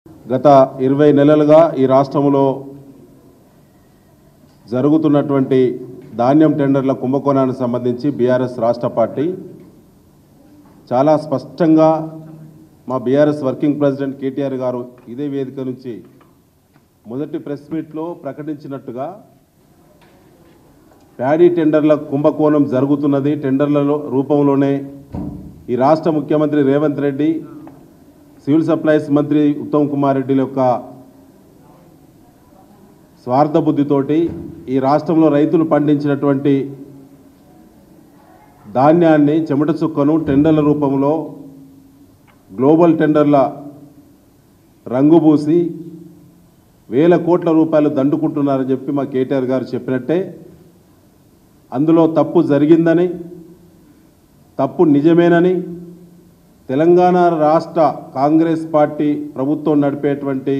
గత 20 నెలలుగా ఈ రాష్ట్రంలో జరుగుతున్నటువంటి ధాన్యం టెండర్ల కుంభకోణానికి సంబంధించి బీఆర్ఎస్ రాష్ట్ర పార్టీ చాలా స్పష్టంగా మా బీఆర్ఎస్ వర్కింగ్ ప్రెసిడెంట్ కేటీఆర్ గారు ఇదే వేదిక నుంచి మొదటి ప్రెస్ మీట్లో ప్రకటించినట్టుగా ప్యాడీ టెండర్ల కుంభకోణం జరుగుతున్నది. టెండర్ల రూపంలోనే ఈ రాష్ట్ర ముఖ్యమంత్రి రేవంత్ రెడ్డి, సివిల్ సప్లైస్ మంత్రి ఉత్తమ్ కుమార్ రెడ్డి యొక్క స్వార్థ బుద్ధితోటి ఈ రాష్ట్రంలో రైతులు పండించినటువంటి ధాన్యాన్ని చెమట చుక్కను టెండర్ల రూపంలో గ్లోబల్ టెండర్ల రంగుబూసి వేల కోట్ల రూపాయలు దండుకుంటున్నారని చెప్పి మా కేటీఆర్ గారు చెప్పినట్టే అందులో తప్పు జరిగిందని, తప్పు నిజమేనని తెలంగాణ రాష్ట్ర కాంగ్రెస్ పార్టీ ప్రభుత్వం నడిపేటువంటి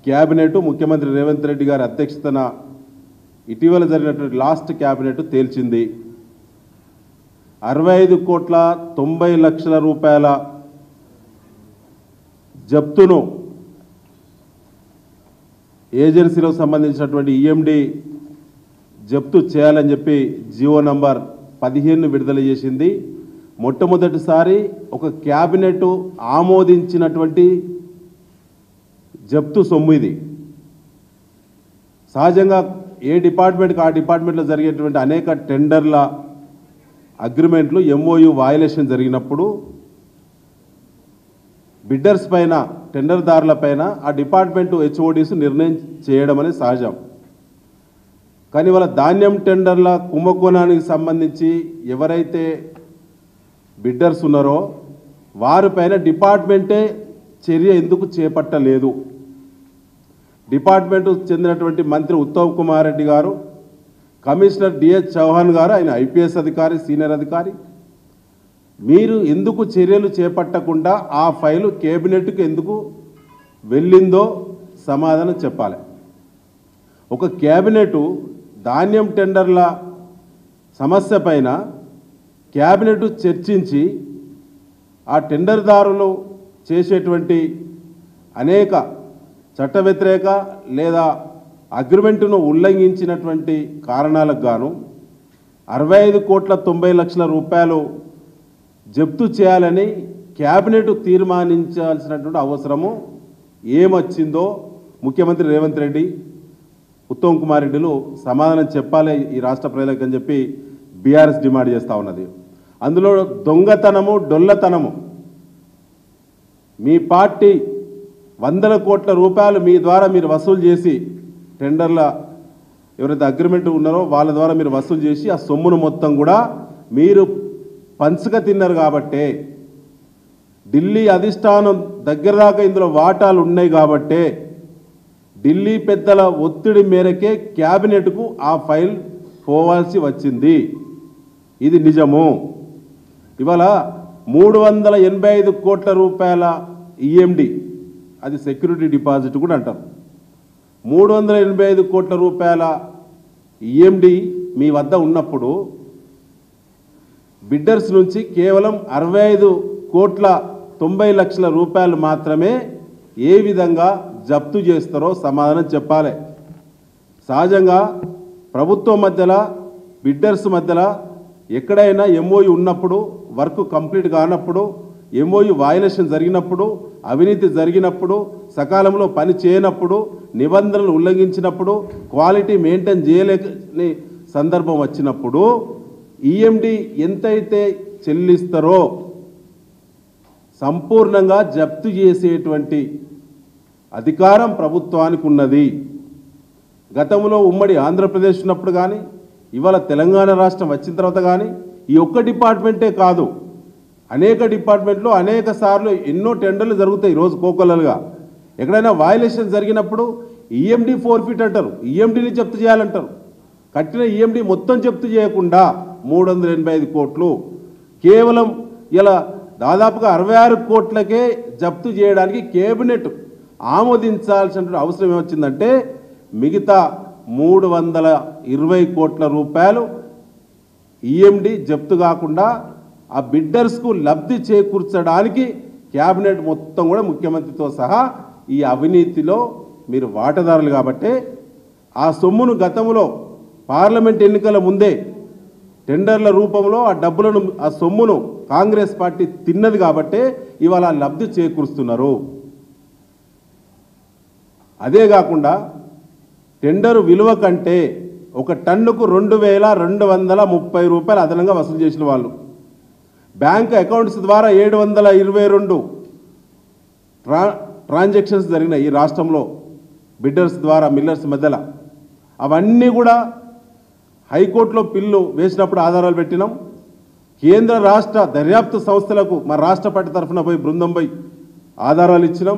క్యాబినెట్ ముఖ్యమంత్రి రేవంత్ రెడ్డి గారి అధ్యక్షతన ఇటీవల జరిగినటువంటి లాస్ట్ క్యాబినెట్ తేల్చింది. 65,90,00,000 రూపాయల జప్తును ఏజెన్సీలకు సంబంధించినటువంటి ఈఎండి జప్తు చేయాలని చెప్పి జియో నంబర్ 15 విడుదల చేసింది. మొట్టమొదటిసారి ఒక క్యాబినెట్ ఆమోదించినటువంటి జప్తు సొమ్ము ఇది. సహజంగా ఏ డిపార్ట్మెంట్కి ఆ డిపార్ట్మెంట్లో జరిగేటువంటి అనేక టెండర్ల అగ్రిమెంట్లు ఎంఓయు వయలేషన్ జరిగినప్పుడు బిడ్డర్స్ పైన, టెండర్దారుల పైన ఆ డిపార్ట్మెంటు హెచ్ఓడీస్ నిర్ణయం చేయడం అనేది సహజం. కానీ వాళ్ళ ధాన్యం టెండర్ల కుంభకోణానికి సంబంధించి ఎవరైతే బిడ్డర్స్ ఉన్నారో వారిపైన డిపార్ట్మెంటే చర్య ఎందుకు చేపట్టలేదు? డిపార్ట్మెంటు చెందినటువంటి మంత్రి ఉత్తమ్ కుమార్ రెడ్డి గారు, కమిషనర్ డిహెచ్ చౌహాన్ గారు, ఆయన ఐపీఎస్ అధికారి, సీనియర్ అధికారి, మీరు ఎందుకు చర్యలు చేపట్టకుండా ఆ ఫైలు కేబినెట్కి ఎందుకు వెళ్ళిందో సమాధానం చెప్పాలి. ఒక కేబినెట్ ధాన్యం టెండర్ల సమస్య పైన క్యాబినెట్ చర్చించి ఆ టెండర్దారులు చేసేటువంటి అనేక చట్ట వ్యతిరేక లేదా అగ్రిమెంటును ఉల్లంఘించినటువంటి కారణాలకు గాను 65,90,00,000 రూపాయలు జప్తు చేయాలని క్యాబినెట్ తీర్మానించాల్సినటువంటి అవసరము ఏమొచ్చిందో ముఖ్యమంత్రి రేవంత్ రెడ్డి, ఉత్తమ్ కుమార్ రెడ్డిలు సమాధానం చెప్పాలి ఈ రాష్ట్ర ప్రజలకు అని చెప్పి బీఆర్ఎస్ డిమాండ్ చేస్తూ ఉన్నది. అందులో దొంగతనము, డొల్లతనము. మీ పార్టీ 100 కోట్ల రూపాయలు మీ ద్వారా మీరు వసూలు చేసి, టెండర్ల ఎవరైతే అగ్రిమెంట్ ఉన్నారో వాళ్ళ ద్వారా మీరు వసూలు చేసి ఆ సొమ్మును మొత్తం కూడా మీరు పంచక తిన్నారు. కాబట్టే ఢిల్లీ అధిష్టానం దగ్గర దాకా ఇందులో వాటాలు ఉన్నాయి. కాబట్టే ఢిల్లీ పెద్దల ఒత్తిడి మేరకే క్యాబినెట్కు ఆ ఫైల్ పోవాల్సి వచ్చింది. ఇది నిజము. ఇవాళ 385 కోట్ల రూపాయల ఈఎండి, అది సెక్యూరిటీ డిపాజిట్ కూడా అంటారు. 385 కోట్ల రూపాయల ఈఎండి మీ వద్ద ఉన్నప్పుడు బిడ్డర్స్ నుంచి కేవలం 65,90,00,000 రూపాయలు మాత్రమే ఏ విధంగా జప్తు చేస్తారో సమాధానం చెప్పాలి. సహజంగా ప్రభుత్వం మధ్యలో, బిడ్డర్స్ మధ్యలో ఎక్కడైనా ఎంఓయు ఉన్నప్పుడు, వర్క్ కంప్లీట్ కానప్పుడు, ఎంఓయు వయలేషన్ జరిగినప్పుడు, అవినీతి జరిగినప్పుడు, సకాలంలో పని చేయనప్పుడు, నిబంధనలు ఉల్లంఘించినప్పుడు, క్వాలిటీ మెయింటైన్ చేయలేని సందర్భం వచ్చినప్పుడు ఈఎండి ఎంతైతే చెల్లిస్తారో సంపూర్ణంగా జప్తు చేసేటువంటి అధికారం ప్రభుత్వానికి ఉన్నది. గతంలో ఉమ్మడి ఆంధ్రప్రదేశ్ ఉన్నప్పుడు కానీ, ఇవాళ తెలంగాణ రాష్ట్రం వచ్చిన తర్వాత కానీ ఈ ఒక్క డిపార్ట్మెంటే కాదు, అనేక డిపార్ట్మెంట్లో అనేక సార్లు ఎన్నో టెండర్లు జరుగుతాయి రోజు కోకొల్లలుగా. ఎక్కడైనా వయలేషన్ జరిగినప్పుడు ఈఎండి ఫోర్ఫిట్ అంటారు, ఈఎండిని జప్తు చేయాలంటారు. కట్టిన ఈఎండి మొత్తం జప్తు చేయకుండా 385 కోట్లు కేవలం ఇలా దాదాపుగా 66 కోట్లకే జప్తు చేయడానికి కేబినెట్ ఆమోదించాల్సిన అవసరం ఏమొచ్చిందంటే మిగతా 320 కోట్ల రూపాయలు ఈఎండి జప్తు కాకుండా ఆ బిడ్డర్స్కు లబ్ధి చేకూర్చడానికి క్యాబినెట్ మొత్తం కూడా ముఖ్యమంత్రితో సహా ఈ అవినీతిలో మీరు వాటాదారులు కాబట్టే ఆ సొమ్మును గతంలో పార్లమెంట్ ఎన్నికల ముందే టెండర్ల రూపంలో ఆ డబ్బులను ఆ సొమ్మును కాంగ్రెస్ పార్టీ తిన్నది కాబట్టే ఇవాళ లబ్ధి చేకూరుస్తున్నారు. అదే కాకుండా టెండరు విలువ కంటే ఒక టన్నుకు 2230 రూపాయలు అదనంగా వసూలు చేసిన వాళ్ళు, బ్యాంక్ అకౌంట్స్ ద్వారా 722 ట్రాన్సాక్షన్స్ జరిగినాయి ఈ రాష్ట్రంలో బిడ్డర్స్ ద్వారా మిల్లర్స్ మధ్యలో. అవన్నీ కూడా హైకోర్టులో పిల్లు వేసినప్పుడు ఆధారాలు పెట్టినాం. కేంద్ర రాష్ట్ర దర్యాప్తు సంస్థలకు మా రాష్ట్ర పార్టీ తరఫున పోయి బృందం పోయి ఆధారాలు ఇచ్చినాం.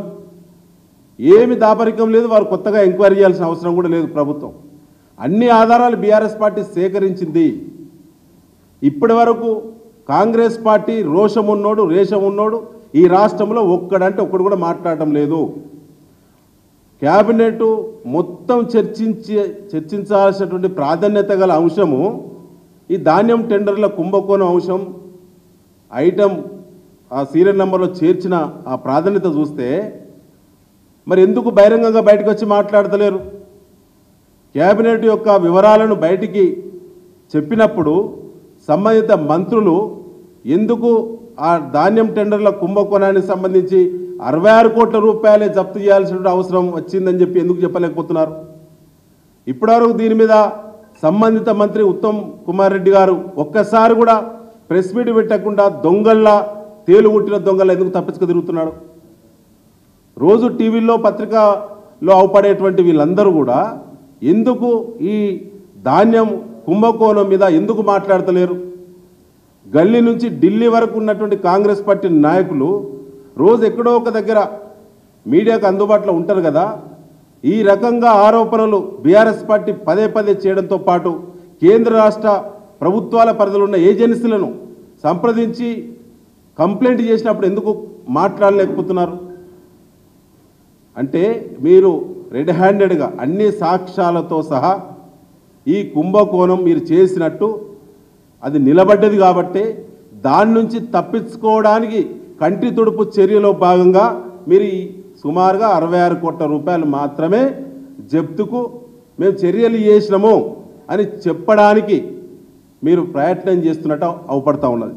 ఏమి దాపరికం లేదు, వారు కొత్తగా ఎంక్వైరీ చేయాల్సిన అవసరం కూడా లేదు. ప్రభుత్వం అన్ని ఆధారాలు బీఆర్ఎస్ పార్టీ సేకరించింది. ఇప్పటి వరకు కాంగ్రెస్ పార్టీ రోషం ఉన్నోడు రేషం ఉన్నోడు ఈ రాష్ట్రంలో ఒక్కడంటే ఒక్కడు కూడా మాట్లాడటం లేదు. క్యాబినెట్ మొత్తం చర్చించాల్సినటువంటి ప్రాధాన్యత గల అంశము ఈ ధాన్యం టెండర్ల కుంభకోణం అంశం. ఐటమ్ ఆ సీరియల్ నెంబర్లో చేర్చిన ఆ ప్రాధాన్యత చూస్తే మరి ఎందుకు బహిరంగంగా బయటకు వచ్చి మాట్లాడతలేరు? క్యాబినెట్ యొక్క వివరాలను బయటికి చెప్పినప్పుడు సంబంధిత మంత్రులు ఎందుకు ఆ ధాన్యం టెండర్ల కుంభకోణానికి సంబంధించి 66 కోట్ల రూపాయలే జప్తు చేయాల్సిన అవసరం వచ్చిందని చెప్పి ఎందుకు చెప్పలేకపోతున్నారు? ఇప్పటివరకు దీని మీద సంబంధిత మంత్రి ఉత్తమ్ కుమార్ రెడ్డి గారు ఒక్కసారి కూడా ప్రెస్ మీట్ పెట్టకుండా దొంగల్లా తేలుగుట్టిన దొంగల్లా ఎందుకు తప్పించుకు తిరుగుతున్నాడు? రోజు టీవీల్లో పత్రికలో అవపడేటువంటి వీళ్ళందరూ కూడా ఎందుకు ఈ ధాన్యం కుంభకోణం మీద ఎందుకు మాట్లాడతలేరు? గల్లీ నుంచి ఢిల్లీ వరకు ఉన్నటువంటి కాంగ్రెస్ పార్టీ నాయకులు రోజు ఎక్కడో ఒక దగ్గర మీడియాకు అందుబాటులో ఉంటారు కదా. ఈ రకంగా ఆరోపణలు బీఆర్ఎస్ పార్టీ పదే పదే చేయడంతో పాటు కేంద్ర రాష్ట్ర ప్రభుత్వాల పరిధిలో ఉన్న ఏజెన్సీలను సంప్రదించి కంప్లైంట్ చేసినప్పుడు ఎందుకు మాట్లాడలేకపోతున్నారు? అంటే మీరు రెడ్ హ్యాండెడ్గా అన్ని సాక్ష్యాలతో సహా ఈ కుంభకోణం మీరు చేసినట్టు అది నిలబడ్డది కాబట్టి దాని నుంచి తప్పించుకోవడానికి కంటి తుడుపు చర్యలో భాగంగా మీరు సుమారుగా 66 కోట్ల రూపాయలు మాత్రమే జప్తుకు మేము చర్యలు చేసినాము అని చెప్పడానికి మీరు ప్రయత్నం చేస్తున్నట్టు అవపడతా ఉన్నది.